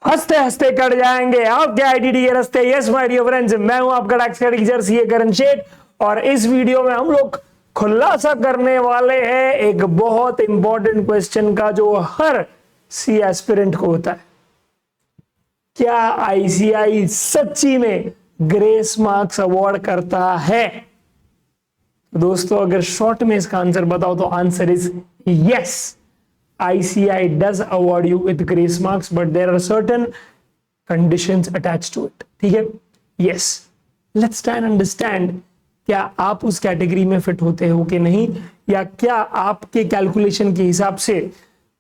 हंसते हंसते कट जाएंगे आपके आईटीडी के रास्ते। यस माय डियर फ्रेंड्स, मैं हूं आपका टैक्स का टीचर सीए करण शेठ और इस वीडियो में हम लोग खुलासा करने वाले हैं एक बहुत इंपॉर्टेंट क्वेश्चन का जो हर सी एस्पिरेंट को होता है। क्या आईसीआई सच्ची में ग्रेस मार्क्स अवार्ड करता है? दोस्तों अगर शॉर्ट में इसका आंसर बताओ तो answer is yes. ICI does award you with grace marks, but there are certain conditions attached to it. ठीक है? Yes. Let's try and understand क्या आप उस कैटेगरी में फिट होते हो कि नहीं, या क्या आपके कैलकुलेशन के हिसाब से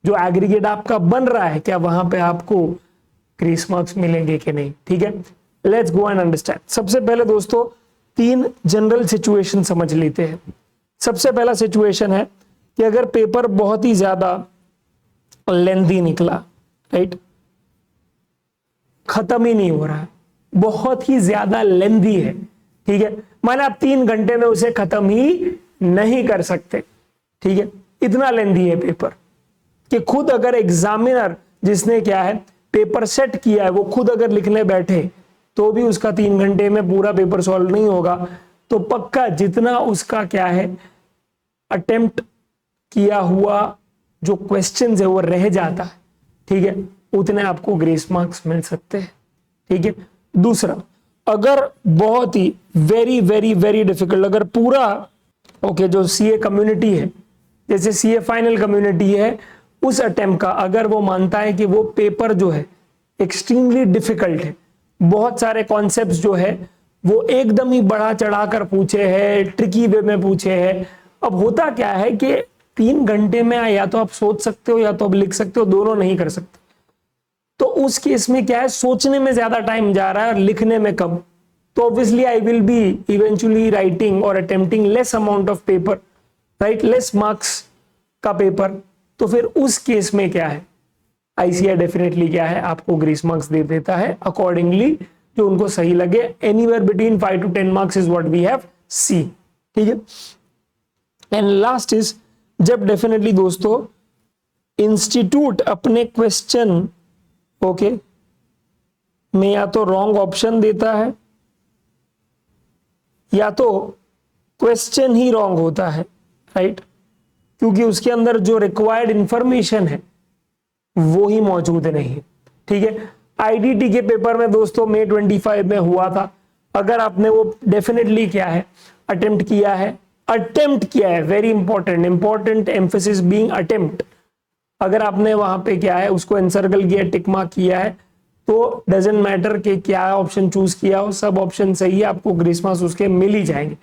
जो एग्रीगेट आपका बन रहा है क्या वहां पे आपको ग्रेस मार्क्स मिलेंगे कि नहीं। ठीक है, लेट्स गो एंड अंडरस्टैंड। सबसे पहले दोस्तों 3 जनरल सिचुएशन समझ लेते हैं। सबसे पहला सिचुएशन है कि अगर पेपर बहुत ही ज्यादा लेंथी निकला, राइट, खत्म ही नहीं हो रहा है, बहुत ही ज्यादा लेंथी है, ठीक है, माने आप 3 घंटे में उसे खत्म ही नहीं कर सकते, ठीक है, इतना लेंथी है पेपर कि खुद अगर एग्जामिनर जिसने क्या है पेपर सेट किया है वो खुद अगर लिखने बैठे तो भी उसका 3 घंटे में पूरा पेपर सॉल्व नहीं होगा। तो पक्का जितना उसका क्या है अटेम्प्ट किया हुआ जो क्वेश्चंस है वो रह जाता है, ठीक है, उतने आपको ग्रेस मार्क्स मिल सकते हैं। ठीक है, दूसरा, अगर बहुत ही वेरी वेरी वेरी डिफिकल्ट, अगर पूरा ओके जो सीए कम्युनिटी है, जैसे सीए फाइनल कम्युनिटी है, उस अटेम्प्ट का अगर वो मानता है कि वो पेपर जो है एक्सट्रीमली डिफिकल्ट है, बहुत सारे कॉन्सेप्ट्स जो है वो एकदम ही बढ़ा चढ़ाकर पूछे हैं, ट्रिकी वे में पूछे हैं। अब होता क्या है कि 3 घंटे में या तो आप सोच सकते हो या तो आप लिख सकते हो, दोनों नहीं कर सकते। तो उस केस में क्या है, सोचने में ज्यादा टाइम जा रहा है और लिखने में कम, तो obviously I will be eventually writing और attempting less amount of paper, right, less marks का पेपर। तो फिर उस केस में क्या है, आईसीआई डेफिनेटली क्या है आपको ग्रेस मार्क्स दे देता है अकॉर्डिंगली जो उनको सही लगे। Anywhere between 5 to 10 marks is what we have see. ठीक है, एंड लास्ट इज जब डेफिनेटली दोस्तों इंस्टीट्यूट अपने क्वेश्चन ओके में या तो रॉन्ग ऑप्शन देता है या तो क्वेश्चन ही रॉन्ग होता है, राइट, क्योंकि उसके अंदर जो रिक्वायर्ड इंफॉर्मेशन है वो ही मौजूद नहीं है। ठीक है, आईडीटी के पेपर में दोस्तों मई 25 में हुआ था, अगर आपने वो डेफिनेटली क्या है अटेम्प्ट किया है, very important emphasis being attempt, अगर आपने वहां पे क्या है उसको एनसर्कल किया, टिक मार्क किया है, तो डजंट मैटर कि क्या ऑप्शन चूज किया हो, सब ऑप्शन सही है, आपको ग्रेस मार्क्स उसके मिल ही जाएंगे।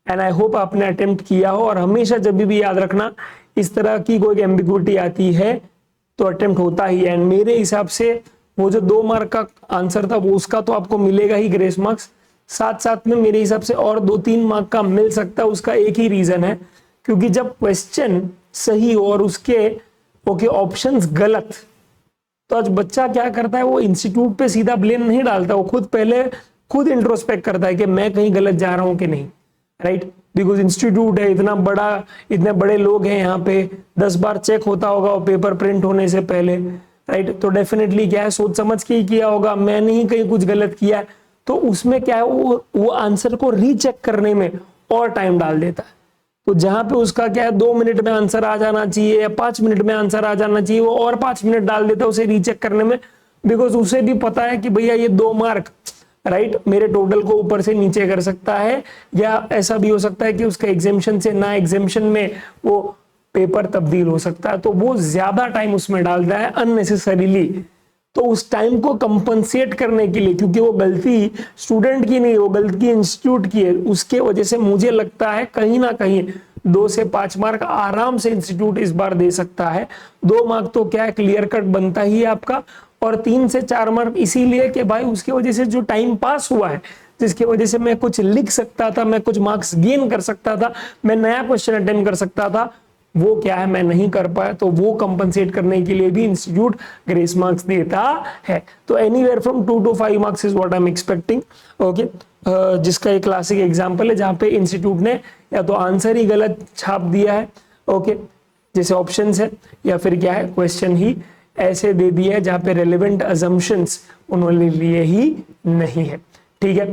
एंड आई होप आपने अटेम्प्ट किया हो। और हमेशा जब भी याद रखना इस तरह की कोई एम्बिग्विटी आती है तो अटेम्प्ट होता ही है। एंड मेरे हिसाब से वो जो 2 मार्क का आंसर था वो उसका तो आपको मिलेगा ही ग्रेस मार्क्स, साथ साथ में मेरे हिसाब से और 2-3 मार्क का मिल सकता है। उसका एक ही रीजन है, क्योंकि जब क्वेश्चन सही हो और उसके ओके ऑप्शंस गलत, तो आज बच्चा क्या करता है, वो इंस्टीट्यूट पे सीधा ब्लेम नहीं डालता, वो खुद इंट्रोस्पेक्ट करता है कि मैं कहीं गलत जा रहा हूं कि नहीं, राइट, बिकॉज इंस्टीट्यूट है, इतना बड़ा, इतने बड़े लोग हैं यहाँ पे, 10 बार चेक होता होगा वो पेपर प्रिंट होने से पहले, राइट, तो डेफिनेटली क्या है सोच समझ के ही किया होगा, मैंने ही कहीं कुछ गलत किया है, तो उसमें क्या है वो आंसर को रीचेक करने में और टाइम डाल देता है। तो जहां पे उसका क्या है 2 मिनट में आंसर आ जाना चाहिए या 5 मिनट में आंसर आ जाना चाहिए, वो और 5 मिनट डाल देता है उसे रीचेक करने में, बिकॉज उसे भी पता है कि भैया ये 2 मार्क, राइट, मेरे टोटल को ऊपर से नीचे कर सकता है, या ऐसा भी हो सकता है कि उसका एग्जामिशन से ना एग्जामिशन में वो पेपर तब्दील हो सकता है, तो वो ज्यादा टाइम उसमें डालता है अननेसेसरीली। तो उस टाइम को कंपनसेट करने के लिए, क्योंकि वो गलती स्टूडेंट की नहीं, वो गलती इंस्टीट्यूट की है, उसके वजह से मुझे लगता है कहीं ना कहीं 2 से 5 मार्क आराम से इंस्टीट्यूट इस बार दे सकता है। 2 मार्क तो क्या है क्लियर कट बनता ही है आपका, और 3 से 4 मार्क इसीलिए कि भाई उसकी वजह से जो टाइम पास हुआ है, जिसकी वजह से मैं कुछ लिख सकता था, मैं कुछ मार्क्स गेन कर सकता था, मैं नया क्वेश्चन अटेम्प्ट कर सकता था, वो क्या है मैं नहीं कर पाया, तो वो कंपनसेट करने के लिए भी इंस्टीट्यूट ग्रेस मार्क्स देता है। तो anywhere from 2 to 5 marks is what I am expecting, okay, जिसका एक क्लासिक एग्जांपल है जहां पे इंस्टीट्यूट ने या तो आंसर ही गलत छाप दिया है, ओके, जैसे ऑप्शंस है, या फिर क्या है क्वेश्चन ही ऐसे दे दिया है जहां पे रेलेवेंट अजम्पशंस उन्होंने लिए ही नहीं है। ठीक है,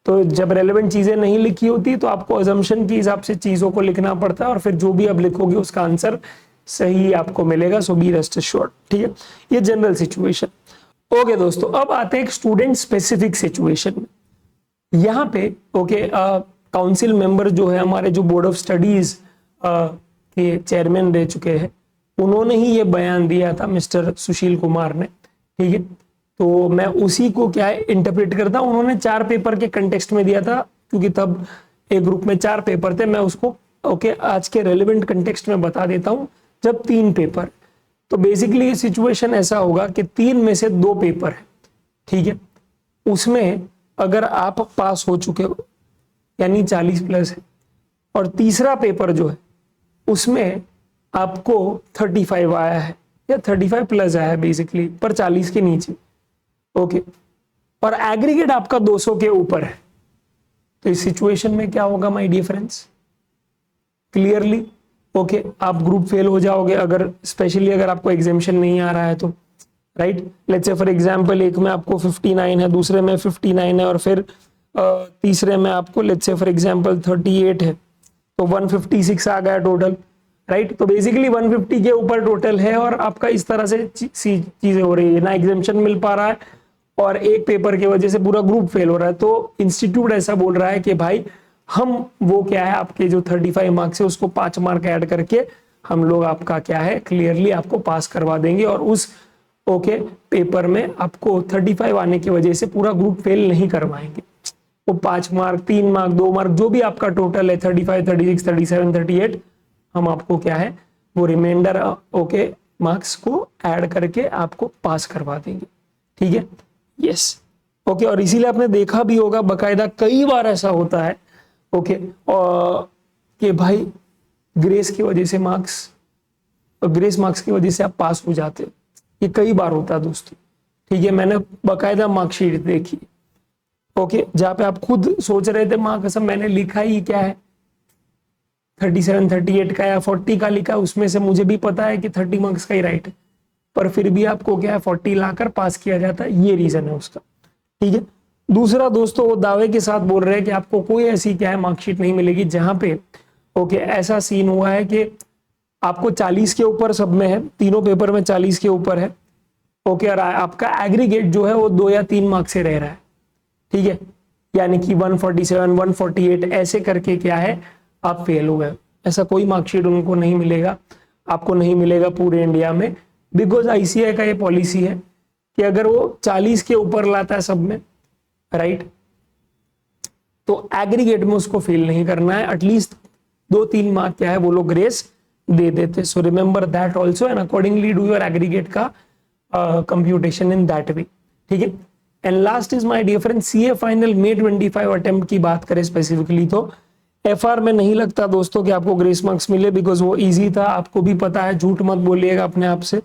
तो जब रेलेवेंट चीजें नहीं लिखी होती तो आपको अजम्पशन के हिसाब से चीजों को लिखना पड़ता है और फिर जो भी आप लिखोगे उसका आंसर सही आपको मिलेगा। सो बी रेस्ट एश्योर्ड। ठीक है, ये जनरल सिचुएशन। ओके दोस्तों, अब आते हैं एक स्टूडेंट स्पेसिफिक सिचुएशन में। यहाँ पे ओके काउंसिल मेंबर जो है हमारे, जो बोर्ड ऑफ स्टडीज के चेयरमैन रह चुके हैं, उन्होंने ही ये बयान दिया था, मिस्टर सुशील कुमार ने। ठीक है, तो मैं उसी को क्या है इंटरप्रेट करता हूं। उन्होंने 4 पेपर के कंटेक्स्ट में दिया था, क्योंकि तब एक ग्रुप में 4 पेपर थे। मैं उसको ओके आज के रेलेवेंट कंटेक्स्ट में बता देता हूं, जब 3 पेपर। तो बेसिकली सिचुएशन ऐसा होगा कि 3 में से 2 पेपर है। ठीक है, उसमें अगर आप पास हो चुके हो यानी 40+ है, और तीसरा पेपर जो है उसमें आपको 35 आया है या 35+ आया है बेसिकली, पर 40 के नीचे। ओके, और एग्रीगेट आपका 200 के ऊपर है। तो इस सिचुएशन में क्या होगा my dear friends? Clearly okay, आप ग्रुप फेल हो जाओगे, अगर स्पेशली अगर आपको एग्जामिशन नहीं आ रहा है तो। Right, let's say for example एक में आपको 59 है, दूसरे में 59 है, और फिर तीसरे में आपको लेट्स से फॉर एग्जांपल 38 है, तो 156 आ गया टोटल। राइट, तो बेसिकली 150 के ऊपर टोटल है, और आपका इस तरह से चीजें हो रही है, ना एग्जामिशन मिल पा रहा है और एक पेपर की वजह से पूरा ग्रुप फेल हो रहा है। तो इंस्टीट्यूट ऐसा बोल रहा है कि भाई हम वो क्या है, आपके जो 35 मार्क्स है उसको 5 मार्क ऐड करके हम लोग आपका क्या है क्लियरली आपको पास करवा देंगे, और उस ओके पेपर में आपको 35 आने की वजह से पूरा ग्रुप फेल नहीं करवाएंगे। वो 5 मार्क, 3 मार्क, 2 मार्क, जो भी आपका टोटल है 35, 36, 37, 38, हम आपको क्या है वो रिमाइंडर ओके मार्क्स को ऐड करके आपको पास करवा देंगे। ठीक है, यस ओके। और इसीलिए आपने देखा भी होगा बकायदा कई बार ऐसा होता है ओके कि भाई ग्रेस की वजह से मार्क्स, ग्रेस मार्क्स की वजह से आप पास हो जाते हो। ये कई बार होता है दोस्तों। ठीक है, मैंने बकायदा मार्कशीट देखी ओके जहां पे आप खुद सोच रहे थे माँ कसम मैंने लिखा ही क्या है 37, 38 का या 40 का लिखा, उसमें से मुझे भी पता है कि 30 मार्क्स का ही राइट है, पर फिर भी आपको क्या है 40 लाकर पास किया जाता है। ये रीजन है उसका। ठीक है, दूसरा दोस्तों वो दावे के साथ बोल रहे हैं कि आपको कोई ऐसी क्या है मार्कशीट नहीं मिलेगी जहां पे ओके ऐसा सीन हुआ है कि आपको 40 के ऊपर सब में है, तीनों पेपर में 40 के ऊपर है ओके, और आपका एग्रीगेट जो है वो 2 या 3 मार्क्स से रह रहा है। ठीक है, यानी कि 147, 148 ऐसे करके क्या है आप फेल हो गए। ऐसा कोई मार्कशीट उनको नहीं मिलेगा, आपको नहीं मिलेगा पूरे इंडिया में, बिकॉज आईसीआई का ये पॉलिसी है कि अगर वो 40 के ऊपर लाता है सब में राइट, तो एग्रीगेट में उसको फेल नहीं करना है, एटलीस्ट 2-3 मार्क क्या है वो लोग ग्रेस दे देते। So remember that also and accordingly do your aggregate का कंप्यूटेशन इन दैट वे। ठीक है, and last is my dear friend CA final May 25 attempt की बात करें स्पेसिफिकली तो एफआर में नहीं लगता दोस्तों कि आपको ग्रेस मार्क्स मिले, बिकॉज वो इजी था, आपको भी पता है, झूठ मत बोलिएगा अपने आप से।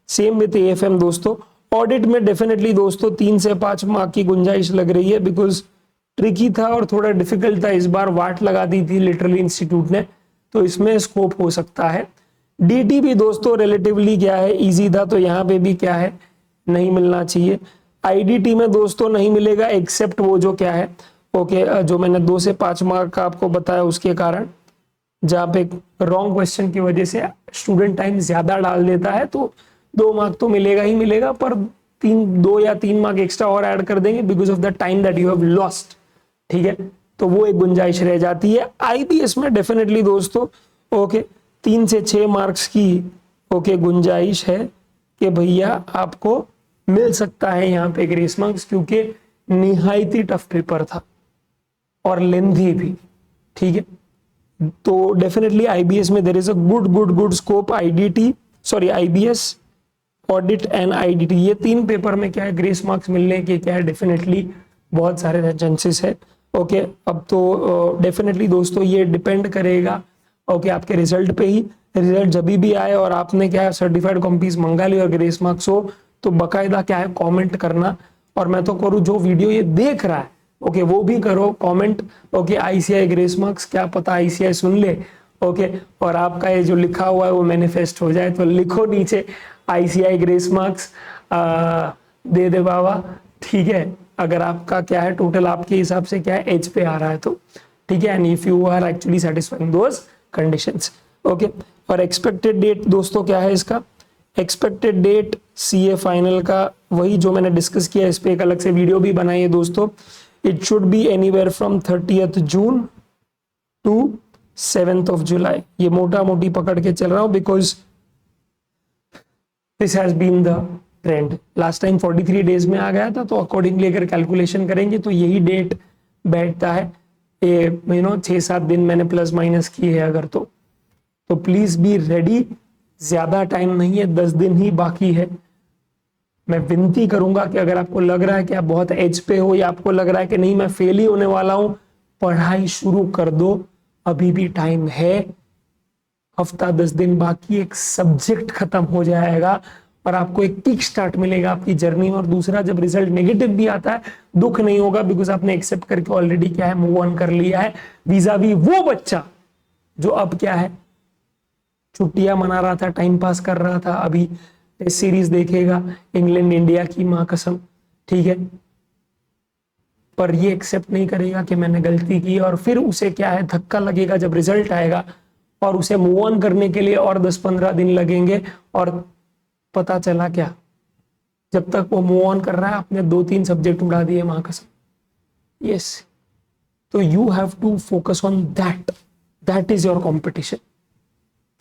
सेम विद एएफएम दोस्तों। ऑडिट में डेफिनेटली दोस्तों 3 से 5 मार्क की गुंजाइश लग रही है, बिकॉज ट्रिकी था और थोड़ा डिफिकल्ट था, इस बार वाट लगा दी थी लिटरली इंस्टीट्यूट ने, तो इसमें स्कोप हो सकता है। डीटी भी दोस्तों रिलेटिवली क्या है इजी था, तो यहाँ पे भी क्या है नहीं मिलना चाहिए। आईडीटी में दोस्तों नहीं मिलेगा एक्सेप्ट वो जो क्या है ओके जो मैंने 2 से 5 मार्क का आपको बताया उसके कारण, जहाँ पे रॉन्ग क्वेश्चन की वजह से स्टूडेंट टाइम ज्यादा डाल देता है, तो 2 मार्क तो मिलेगा ही मिलेगा, पर 2 या 3 मार्क एक्स्ट्रा और ऐड कर देंगे because of the time that you have lost. ठीक है, तो वो एक गुंजाइश रह जाती है। आईबीएस में डेफिनेटली दोस्तों ओके 3 से 6 मार्क्स की ओके गुंजाइश है कि भैया आपको मिल सकता है यहाँ पे ग्रेस मार्क्स, क्योंकि निहायत ही टफ पेपर था और लेंथी भी। ठीक है, तो डेफिनेटली आईबीएस में there is a good scope. IDT sorry IBS, audit and IDT, ये 3 पेपर में क्या है ग्रेस मार्क्स मिलने के क्या है डेफिनेटली बहुत सारे चांसेस है। ओके, अब तो डेफिनेटली दोस्तों ये डिपेंड करेगा ओके आपके रिजल्ट पे ही। रिजल्ट जब भी आए और आपने क्या है सर्टिफाइड कॉपीज मंगा ली और ग्रेस मार्क्स हो, तो बकायदा क्या है कमेंट करना, और मैं तो करूँ जो वीडियो ये देख रहा है ओके वो भी करो comment okay ICI grace marks, क्या पता आईसीआई सुन ले ओके, और आपका ये जो लिखा हुआ है वो मैनिफेस्ट हो जाए, तो लिखो नीचे ICI ग्रेस मार्क्स दे दे बाबा, ठीक है। अगर आपका क्या है टोटल आपके हिसाब से क्या है एज पे आ रहा है तो ठीक है, and if you are actually satisfying those conditions, okay. और एक्सपेक्टेड डेट दोस्तों क्या है इसका, एक्सपेक्टेड डेट CA फाइनल का वही जो मैंने डिस्कस किया, इस पे एक अलग से वीडियो भी बनाई है दोस्तों। It should be anywhere from 30th June to 7th of July, ये मोटा मोटी पकड़ के चल रहा हूं because this has been the trend. Last time 43 days में आ गया था, तो अकॉर्डिंगली अगर कैलकुलेशन करेंगे तो यही डेट बैठता है। ये 6-7 दिन मैंने प्लस माइनस की है अगर तो प्लीज बी रेडी, ज्यादा टाइम नहीं है, 10 दिन ही बाकी है। मैं विनती करूंगा कि अगर आपको लग रहा है कि आप बहुत एज पे हो या आपको लग रहा है कि नहीं मैं फेल ही होने वाला हूं, पढ़ाई शुरू कर दो, अभी भी टाइम है। हफ्ता 10 दिन बाकी, एक सब्जेक्ट खत्म हो जाएगा और आपको एक किक स्टार्ट मिलेगा आपकी जर्नी में। और दूसरा, जब रिजल्ट नेगेटिव भी आता है दुख नहीं होगा, बिकॉज आपने एक्सेप्ट करके ऑलरेडी क्या है मूव ऑन कर लिया है। वीज़ा-वी वो बच्चा जो अब क्या है छुट्टियां मना रहा था, टाइम पास कर रहा था, अभी टेस्ट सीरीज देखेगा इंग्लैंड इंडिया की, मां कसम, ठीक है। पर ये एक्सेप्ट नहीं करेगा कि मैंने गलती की, और फिर उसे क्या है धक्का लगेगा जब रिजल्ट आएगा, और उसे मूव ऑन करने के लिए और 10-15 दिन लगेंगे। और पता चला क्या, जब तक वो मूव ऑन कर रहा है आपने 2-3 सब्जेक्ट उड़ा दिए, मां कसम। यस, तो you have to focus on that is your competition,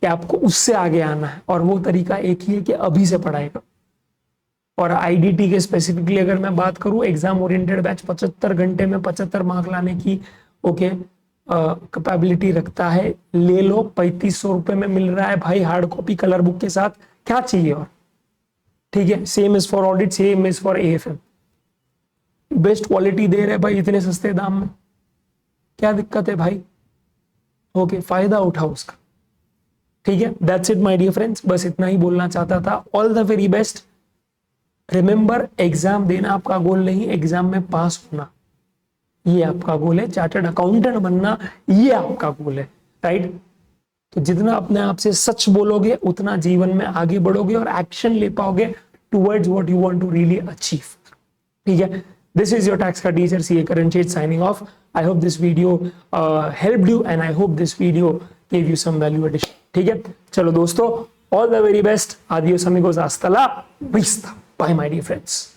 कि आपको उससे आगे आना है। और वो तरीका एक ही है कि अभी से पढ़ाई करो। और IDT के स्पेसिफिकली अगर मैं बात करूं, एग्जाम ओरिएंटेड बैच 75 घंटे में 75 मार्क लाने की ओके कैपेबिलिटी रखता है। ले लो, 3500 रुपए में मिल रहा है भाई, हार्ड कॉपी कलर बुक के साथ, क्या चाहिए और, ठीक है। Same is for audit, same is for AFM, best quality दे रहे भाई इतने सस्ते दाम में, क्या दिक्कत है भाई, ओके, फायदा उठाओ उसका, ठीक है। That's it my dear friends, बस इतना ही बोलना चाहता था। All the very best. Remember, exam देना आपका गोल नहीं, एग्जाम में पास होना ये आपका गोल है। चार्टर्ड अकाउंटेंट बनना ये आपका गोल है, राइट। तो जितना अपने आप से सच बोलोगे उतना जीवन में आगे बढ़ोगे और एक्शन ले पाओगे towards what you want to really achieve, ठीक है। दिस इज योर टैक्स का teacher CA Karanjit signing off. I hope this video helped you and I hope this video gave you some value addition, ठीक है। चलो दोस्तों, all the very best, आदियोस अमिगोस, हasta la vista, bye my dear friends.